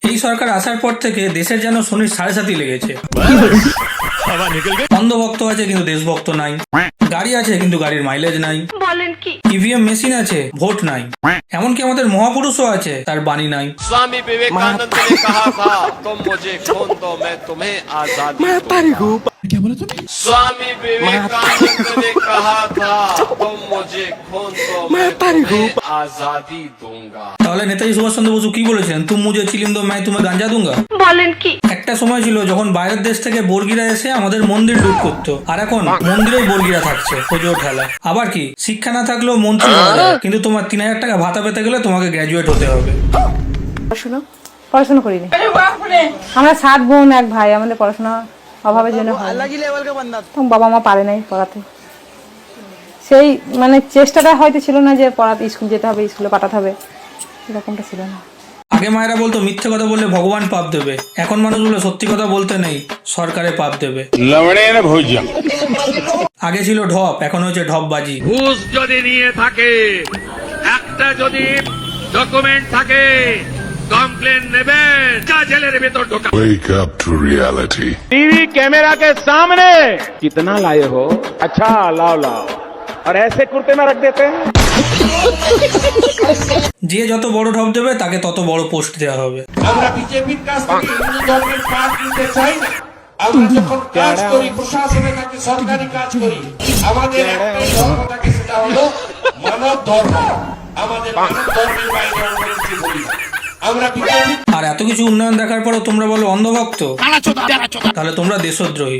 এই সরকার আসার পর থেকে দেশের যেন শনির সাড়ে সাতি লেগেছে। অন্ধভক্ত আছে কিন্তু দেশভক্ত নাই, গাড়ি আছে কিন্তু গাড়ির মাইলেজ নাই, বলেন কি ইভিএম মেশিন আছে ভোট নাই, এমনকি আমাদের মহাপুরুষও আছে তার বাণী নাই। स्वामी विवेकानंद ने कहा था तुम मुझे खून दो मैं तुम्हें आजादी दूंगा। क्या बोला तुमने? स्वामी विवेकानंद ने कहा था तुम मुझे खून दो मैं तुम्हें आजादी दूंगा। তাহলে নেতাজি সুভাষচন্দ্র বসু কি বলেছিলেন? তুম মুঝে চিলিম দো मैं तुम्हें গাঞ্জা दूंगा। বলেন কি একটা সময় ছিল যখন বাইরের দেশ থেকে বর্গিরা এসে আমাদের মন্দির লুট করতো, আর এখন মন্দিরেই বর্গিরা থাকছে পুজো ঠেলা। আবার কি, শিক্ষা না থাকলেও মন্ত্রী হওয়া যায়, কিন্তু তোমার 3000 টাকা ভাতা পেতে গেলে তোমাকে গ্র্যাজুয়েট হতে হবে। পড়াশোনা করিনি আমরা 7 বোন 1 ভাই, আমাদের পড়াশোনা অভাবের জন্য হয় বাবা মা পারে নাই পড়াতে। সেই মানে চেষ্টাটা হয়তো ছিল না যে পড়াতে স্কুল যেতে হবে, স্কুলে পাঠাতে হবে, এরকমটা ছিল না। আগে মায়েরা বলতো মিথ্যে কথা বললে ভগবান পাপ দেবে, এখন মানুষ বলে সত্যি কথা বলতে নেই সরকারে পাপ দেবে। আগে ছিল ঢপ, এখন হচ্ছে ঢপবাজি। ঘুষ যদি নিয়ে থাকে, একটা যদি ডকুমেন্ট থাকে, কমপ্লেন নেবেন, জেলের ভেতর ঢোকা। Wake up to reality. TV camera के सामने कितना लाए हो? अच्छा लाओ लाओ, और ऐसे कुर्ते में रख देते हैं। যে যত বড় ঢপ দেবে তাকে তত বড় পোস্ট দেওয়া হবে। আমরা বিজেপির কাছ থেকে হিন্দু ধর্মের কাজ নিতে চাই না। আমরা যখন কাজ করি প্রশাসনে থাকি, সরকারি কাজ করি, আমাদের একটাই ধর্ম থাকে, সেটা হলো মানব ধর্ম। আমাদের মানব ধর্মের বাইরে অন্য কিছু বলি না। আমরা বিজেপি আর এত কিছু উন্নয়ন দেখার পরও তোমরা বলো অন্ধভক্ত, তাহলে তোমরা দেশদ্রোহী।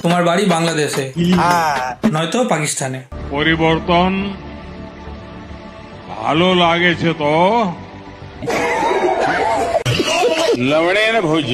তোমার বাড়ি বাংলাদেশে নয়তো পাকিস্তানে। পরিবর্তন ভালো লাগেছে তো লবণে ভোজ্য।